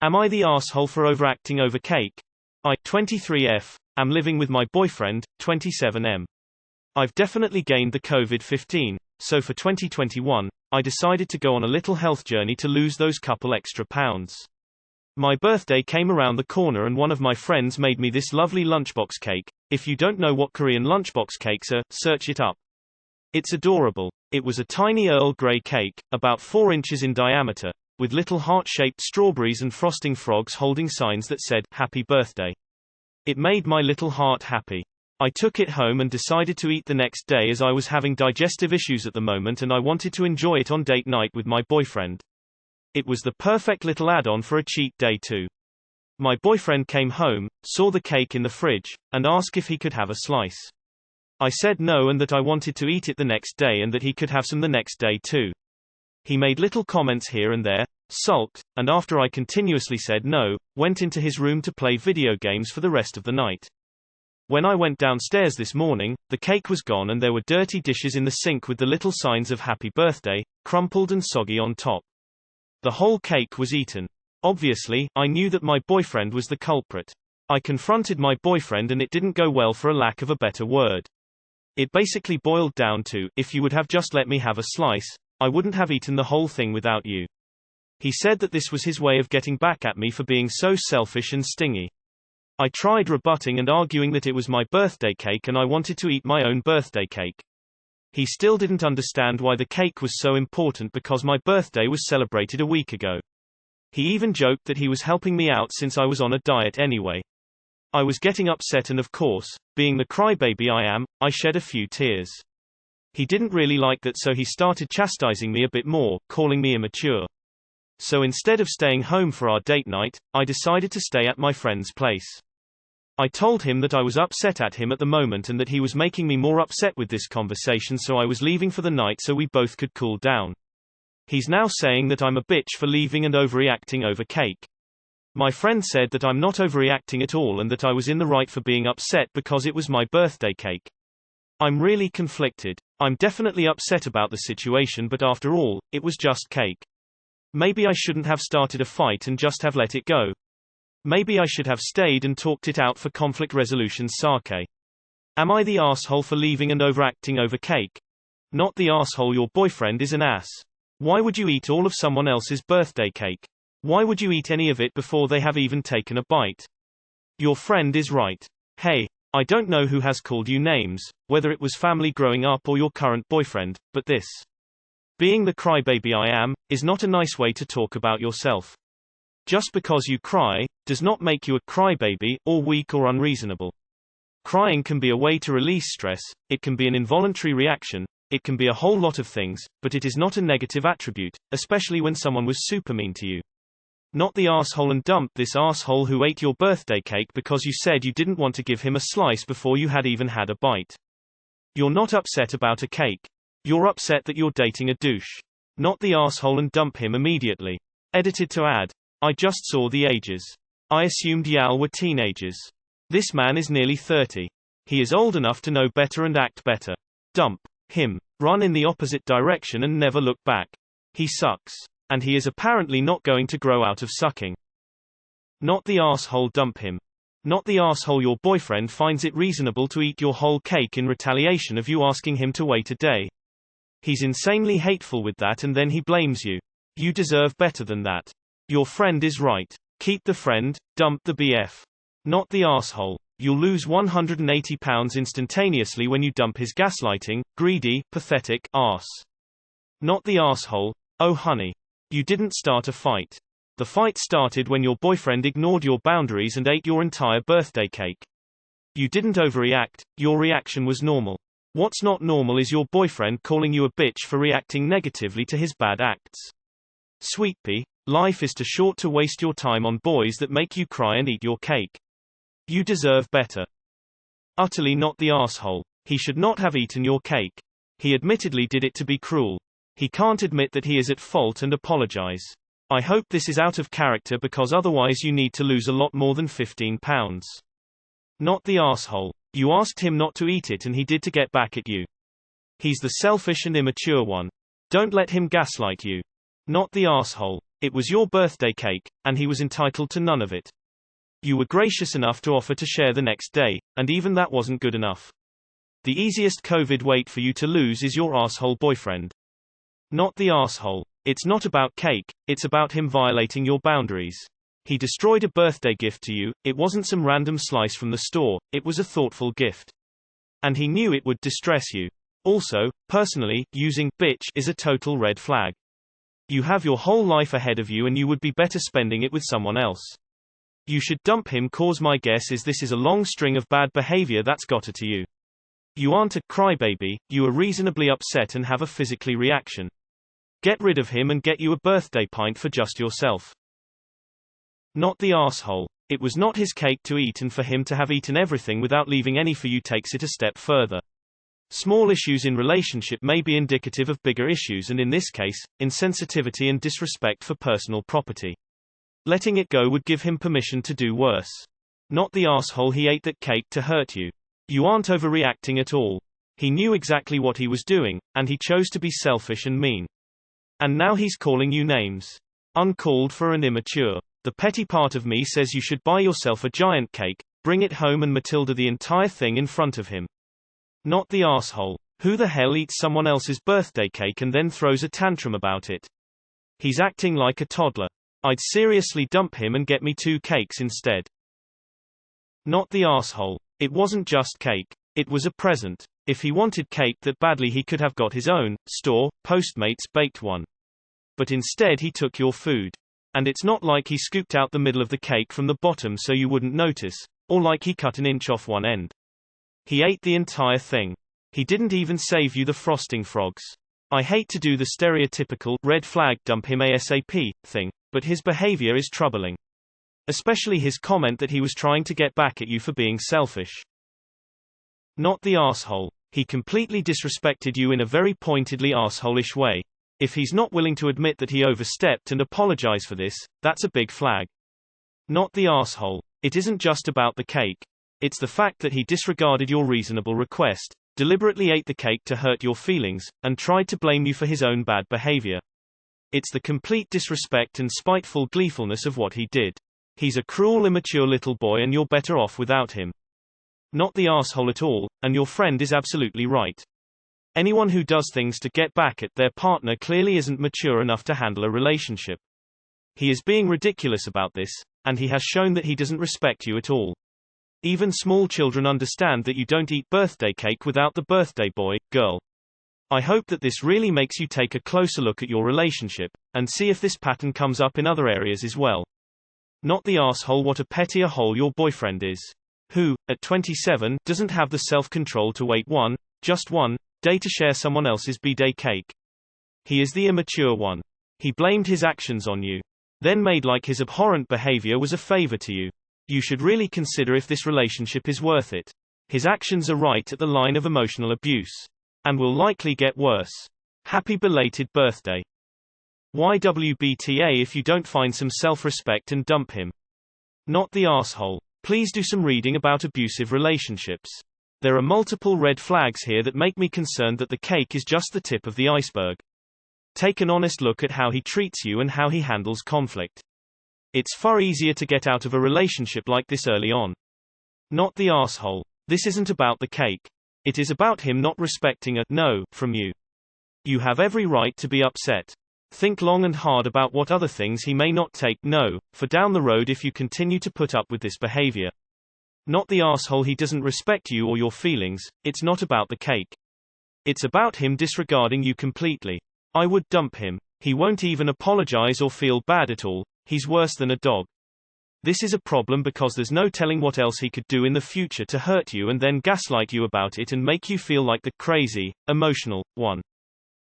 Am I the asshole for overacting over cake? I, 23F, am living with my boyfriend, 27M. I've definitely gained the COVID-15, so for 2021, I decided to go on a little health journey to lose those couple extra pounds. My birthday came around the corner and one of my friends made me this lovely lunchbox cake. If you don't know what Korean lunchbox cakes are, search it up. It's adorable. It was a tiny Earl Grey cake, about 4 inches in diameter, with little heart-shaped strawberries and frosting frogs holding signs that said, "Happy Birthday." It made my little heart happy. I took it home and decided to eat the next day as I was having digestive issues at the moment and I wanted to enjoy it on date night with my boyfriend. It was the perfect little add-on for a cheat day too. My boyfriend came home, saw the cake in the fridge, and asked if he could have a slice. I said no and that I wanted to eat it the next day and that he could have some the next day too. He made little comments here and there, sulked, and after I continuously said no, went into his room to play video games for the rest of the night. When I went downstairs this morning, the cake was gone and there were dirty dishes in the sink with the little signs of happy birthday, crumpled and soggy on top. The whole cake was eaten. Obviously, I knew that my boyfriend was the culprit. I confronted my boyfriend and it didn't go well for a lack of a better word. It basically boiled down to, if you would have just let me have a slice, I wouldn't have eaten the whole thing without you. He said that this was his way of getting back at me for being so selfish and stingy. I tried rebutting and arguing that it was my birthday cake and I wanted to eat my own birthday cake. He still didn't understand why the cake was so important because my birthday was celebrated a week ago. He even joked that he was helping me out since I was on a diet anyway. I was getting upset and of course, being the crybaby I am, I shed a few tears. He didn't really like that so he started chastising me a bit more, calling me immature. So instead of staying home for our date night, I decided to stay at my friend's place. I told him that I was upset at him at the moment and that he was making me more upset with this conversation so I was leaving for the night so we both could cool down. He's now saying that I'm a bitch for leaving and overreacting over cake. My friend said that I'm not overreacting at all and that I was in the right for being upset because it was my birthday cake. I'm really conflicted. I'm definitely upset about the situation but after all, it was just cake. Maybe I shouldn't have started a fight and just have let it go. Maybe I should have stayed and talked it out for conflict resolution sake. Am I the asshole for leaving and overacting over cake? Not the asshole, your boyfriend is an ass. Why would you eat all of someone else's birthday cake? Why would you eat any of it before they have even taken a bite? Your friend is right. Hey, I don't know who has called you names, whether it was family growing up or your current boyfriend, but this, being the crybaby I am, is not a nice way to talk about yourself. Just because you cry, does not make you a crybaby, or weak or unreasonable. Crying can be a way to release stress, it can be an involuntary reaction, it can be a whole lot of things, but it is not a negative attribute, especially when someone was super mean to you. Not the asshole and dump this asshole who ate your birthday cake because you said you didn't want to give him a slice before you had even had a bite. You're not upset about a cake. You're upset that you're dating a douche. Not the asshole and dump him immediately. Edited to add. I just saw the ages. I assumed y'all were teenagers. This man is nearly 30. He is old enough to know better and act better. Dump him. Run in the opposite direction and never look back. He sucks. And he is apparently not going to grow out of sucking. Not the asshole, dump him. Not the asshole, your boyfriend finds it reasonable to eat your whole cake in retaliation of you asking him to wait a day. He's insanely hateful with that and then he blames you. You deserve better than that. Your friend is right. Keep the friend, dump the BF. Not the asshole. You'll lose 180 pounds instantaneously when you dump his gaslighting, greedy, pathetic ass. Not the asshole. Oh honey. You didn't start a fight. The fight started when your boyfriend ignored your boundaries and ate your entire birthday cake. You didn't overreact, your reaction was normal. What's not normal is your boyfriend calling you a bitch for reacting negatively to his bad acts. Sweet pea, life is too short to waste your time on boys that make you cry and eat your cake. You deserve better. Utterly not the asshole. He should not have eaten your cake. He admittedly did it to be cruel. He can't admit that he is at fault and apologize. I hope this is out of character because otherwise you need to lose a lot more than 15 pounds. Not the asshole. You asked him not to eat it and he did to get back at you. He's the selfish and immature one. Don't let him gaslight you. Not the asshole. It was your birthday cake, and he was entitled to none of it. You were gracious enough to offer to share the next day, and even that wasn't good enough. The easiest COVID weight for you to lose is your asshole boyfriend. Not the asshole. It's not about cake, it's about him violating your boundaries. He destroyed a birthday gift to you. It wasn't some random slice from the store, it was a thoughtful gift. And he knew it would distress you. Also, personally, using bitch is a total red flag. You have your whole life ahead of you and you would be better spending it with someone else. You should dump him, cause my guess is this is a long string of bad behavior that's got it to you. You aren't a crybaby, you are reasonably upset and have a physically reaction. Get rid of him and get you a birthday pint for just yourself. Not the asshole. It was not his cake to eat, and for him to have eaten everything without leaving any for you takes it a step further. Small issues in relationship may be indicative of bigger issues, and in this case, insensitivity and disrespect for personal property. Letting it go would give him permission to do worse. Not the asshole, he ate that cake to hurt you. You aren't overreacting at all. He knew exactly what he was doing, and he chose to be selfish and mean. And now he's calling you names. Uncalled for and immature. The petty part of me says you should buy yourself a giant cake, bring it home and Matilda the entire thing in front of him. Not the asshole. Who the hell eats someone else's birthday cake and then throws a tantrum about it? He's acting like a toddler. I'd seriously dump him and get me 2 cakes instead. Not the asshole. It wasn't just cake. It was a present. If he wanted cake that badly, he could have got his own, store, Postmates baked one. But instead he took your food. And it's not like he scooped out the middle of the cake from the bottom so you wouldn't notice, or like he cut an inch off one end. He ate the entire thing. He didn't even save you the frosting frogs. I hate to do the stereotypical red flag dump him ASAP thing, but his behavior is troubling. Especially his comment that he was trying to get back at you for being selfish. Not the asshole. He completely disrespected you in a very pointedly asshole-ish way. If he's not willing to admit that he overstepped and apologize for this, that's a big flag. Not the asshole. It isn't just about the cake. It's the fact that he disregarded your reasonable request, deliberately ate the cake to hurt your feelings, and tried to blame you for his own bad behavior. It's the complete disrespect and spiteful gleefulness of what he did. He's a cruel, immature little boy and you're better off without him. Not the asshole at all, and your friend is absolutely right. Anyone who does things to get back at their partner clearly isn't mature enough to handle a relationship. He is being ridiculous about this, and he has shown that he doesn't respect you at all. Even small children understand that you don't eat birthday cake without the birthday boy, girl. I hope that this really makes you take a closer look at your relationship, and see if this pattern comes up in other areas as well. Not the asshole. What a petty hole your boyfriend is. Who, at 27, doesn't have the self-control to wait just one day to share someone else's b-day cake. He is the immature one. He blamed his actions on you. Then made like his abhorrent behavior was a favor to you. You should really consider if this relationship is worth it. His actions are right at the line of emotional abuse. And will likely get worse. Happy belated birthday. YWBTA if you don't find some self-respect and dump him. Not the asshole. Please do some reading about abusive relationships. There are multiple red flags here that make me concerned that the cake is just the tip of the iceberg. Take an honest look at how he treats you and how he handles conflict. It's far easier to get out of a relationship like this early on. Not the asshole. This isn't about the cake. It is about him not respecting a no from you. You have every right to be upset. Think long and hard about what other things he may not take no for down the road if you continue to put up with this behavior. Not the asshole. He doesn't respect you or your feelings. It's not about the cake. It's about him disregarding you completely. I would dump him. He won't even apologize or feel bad at all. He's worse than a dog. This is a problem because there's no telling what else he could do in the future to hurt you and then gaslight you about it and make you feel like the crazy, emotional one.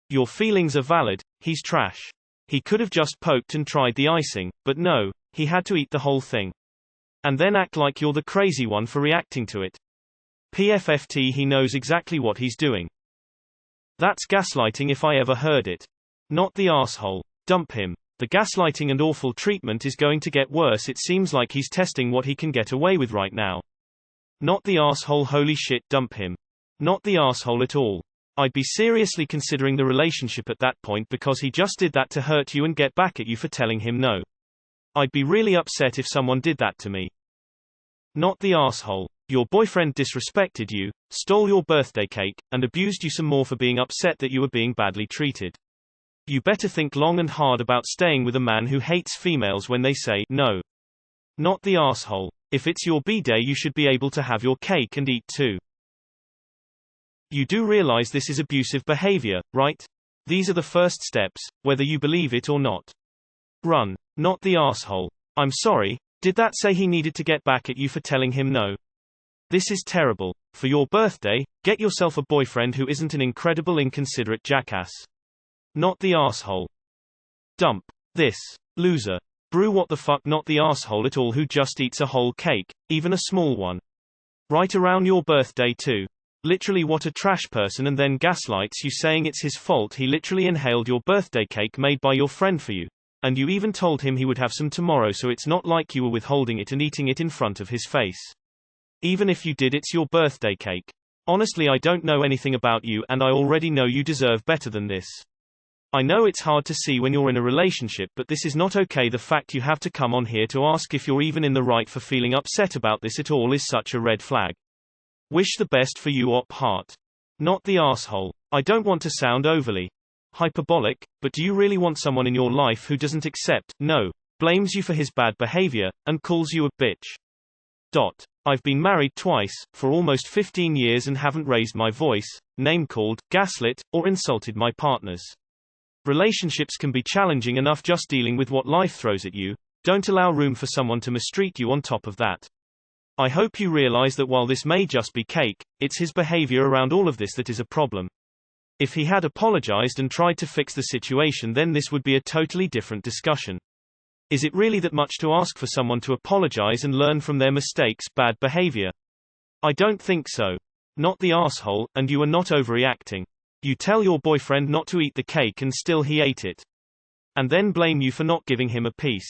Your feelings are valid. He's trash. He could have just poked and tried the icing, but no, he had to eat the whole thing. And then act like you're the crazy one for reacting to it. PFFT. He knows exactly what he's doing. That's gaslighting if I ever heard it. Not the asshole. Dump him. The gaslighting and awful treatment is going to get worse. It seems like he's testing what he can get away with right now. Not the asshole. Holy shit, dump him. Not the asshole at all. I'd be seriously considering the relationship at that point because he just did that to hurt you and get back at you for telling him no. I'd be really upset if someone did that to me. Not the asshole. Your boyfriend disrespected you, stole your birthday cake, and abused you some more for being upset that you were being badly treated. You better think long and hard about staying with a man who hates females when they say no. Not the asshole. If it's your B-day, you should be able to have your cake and eat too. You do realize this is abusive behavior, right? These are the first steps, whether you believe it or not. Run. Not the asshole. I'm sorry, did that say he needed to get back at you for telling him no? This is terrible. For your birthday, get yourself a boyfriend who isn't an incredible inconsiderate jackass. Not the asshole. Dump this loser. Brew what the fuck, not the asshole at all who just eats a whole cake, even a small one. Right around your birthday too. Literally what a trash person, and then gaslights you saying it's his fault he literally inhaled your birthday cake made by your friend for you. And you even told him he would have some tomorrow, so it's not like you were withholding it and eating it in front of his face. Even if you did, it's your birthday cake. Honestly, I don't know anything about you, and I already know you deserve better than this. I know it's hard to see when you're in a relationship, but this is not okay. The fact you have to come on here to ask if you're even in the right for feeling upset about this at all is such a red flag. Wish the best for you, op heart. Not the asshole. I don't want to sound overly hyperbolic, but do you really want someone in your life who doesn't accept no, blames you for his bad behavior, and calls you a bitch? I've been married twice, for almost 15 years, and haven't raised my voice, name-called, gaslit, or insulted my partners. Relationships can be challenging enough just dealing with what life throws at you. Don't allow room for someone to mistreat you on top of that. I hope you realize that while this may just be cake, it's his behavior around all of this that is a problem. If he had apologized and tried to fix the situation, then this would be a totally different discussion. Is it really that much to ask for someone to apologize and learn from their mistakes, bad behavior? I don't think so. Not the asshole, and you are not overreacting. You tell your boyfriend not to eat the cake and still he ate it. And then blame you for not giving him a piece.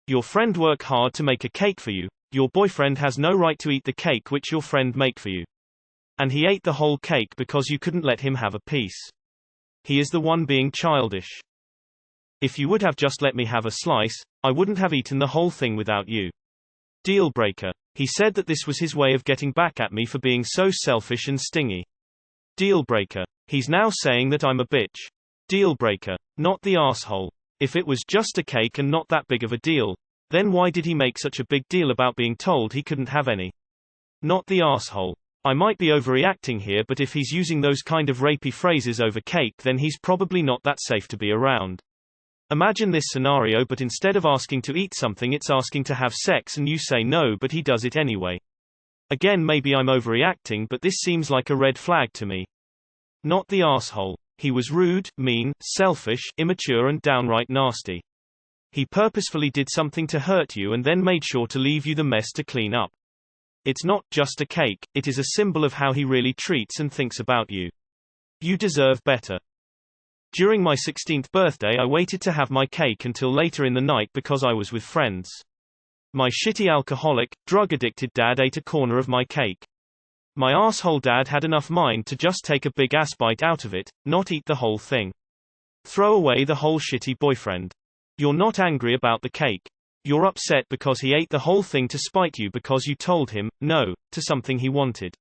Your friend worked hard to make a cake for you. Your boyfriend has no right to eat the cake which your friend made for you. And he ate the whole cake because you couldn't let him have a piece. He is the one being childish. If you would have just let me have a slice, I wouldn't have eaten the whole thing without you. Deal breaker. He said that this was his way of getting back at me for being so selfish and stingy. Deal breaker. He's now saying that I'm a bitch. Deal breaker. Not the asshole. If it was just a cake and not that big of a deal, then why did he make such a big deal about being told he couldn't have any? Not the asshole. I might be overreacting here, but if he's using those kind of rapey phrases over cake, then he's probably not that safe to be around. Imagine this scenario, but instead of asking to eat something, it's asking to have sex and you say no, but he does it anyway. Again, maybe I'm overreacting, but this seems like a red flag to me. Not the asshole. He was rude, mean, selfish, immature, and downright nasty. He purposefully did something to hurt you and then made sure to leave you the mess to clean up. It's not just a cake, it is a symbol of how he really treats and thinks about you. You deserve better. During my 16th birthday, I waited to have my cake until later in the night because I was with friends. My shitty alcoholic, drug-addicted dad ate a corner of my cake. My asshole dad had enough mind to just take a big ass bite out of it, not eat the whole thing. Throw away the whole shitty boyfriend. You're not angry about the cake. You're upset because he ate the whole thing to spite you because you told him no to something he wanted.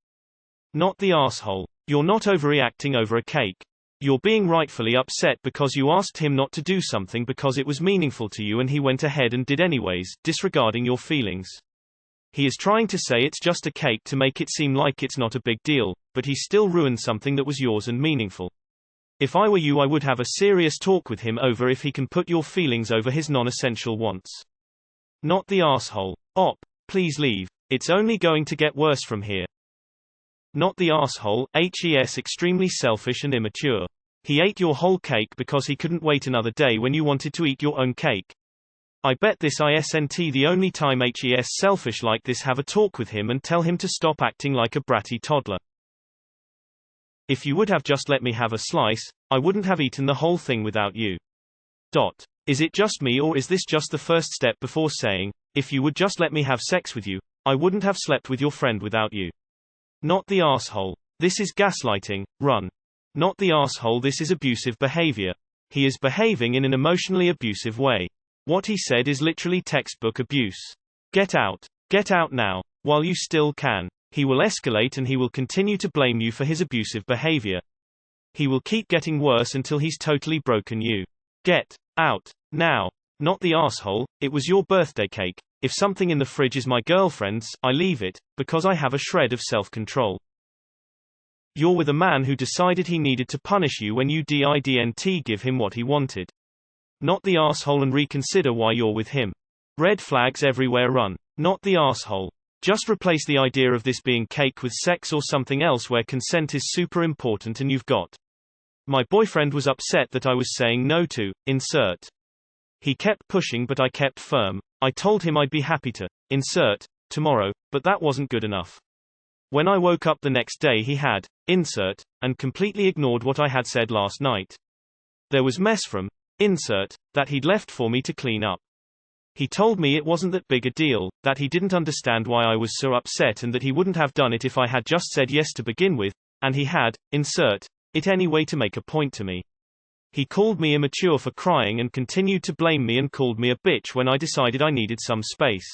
Not the asshole. You're not overreacting over a cake. You're being rightfully upset because you asked him not to do something because it was meaningful to you and he went ahead and did anyways, disregarding your feelings. He is trying to say it's just a cake to make it seem like it's not a big deal, but he still ruined something that was yours and meaningful. If I were you, I would have a serious talk with him over if he can put your feelings over his non-essential wants. Not the asshole. Op, please leave. It's only going to get worse from here. Not the asshole. HES extremely selfish and immature. He ate your whole cake because he couldn't wait another day when you wanted to eat your own cake. I bet this isn't the only time HES selfish like this. Have a talk with him and tell him to stop acting like a bratty toddler. If you would have just let me have a slice, I wouldn't have eaten the whole thing without you. Is it just me, or is this just the first step before saying, if you would just let me have sex with you, I wouldn't have slept with your friend without you? Not the asshole. This is gaslighting. Run. Not the asshole. This is abusive behavior. He is behaving in an emotionally abusive way. What he said is literally textbook abuse. Get out. Get out now, while you still can. He will escalate and he will continue to blame you for his abusive behavior. He will keep getting worse until he's totally broken you. Get out now. Not the asshole. It was your birthday cake. If something in the fridge is my girlfriend's, I leave it, because I have a shred of self-control. You're with a man who decided he needed to punish you when you didn't give him what he wanted. Not the asshole, and reconsider why you're with him. Red flags everywhere. Run. Not the asshole. Just replace the idea of this being cake with sex or something else where consent is super important and you've got. My boyfriend was upset that I was saying no to, insert. He kept pushing but I kept firm. I told him I'd be happy to, insert, tomorrow, but that wasn't good enough. When I woke up the next day he had, insert, and completely ignored what I had said last night. There was mess from, insert, that he'd left for me to clean up. He told me it wasn't that big a deal, that he didn't understand why I was so upset and that he wouldn't have done it if I had just said yes to begin with, and he had, insert, it anyway to make a point to me. He called me immature for crying and continued to blame me and called me a bitch when I decided I needed some space.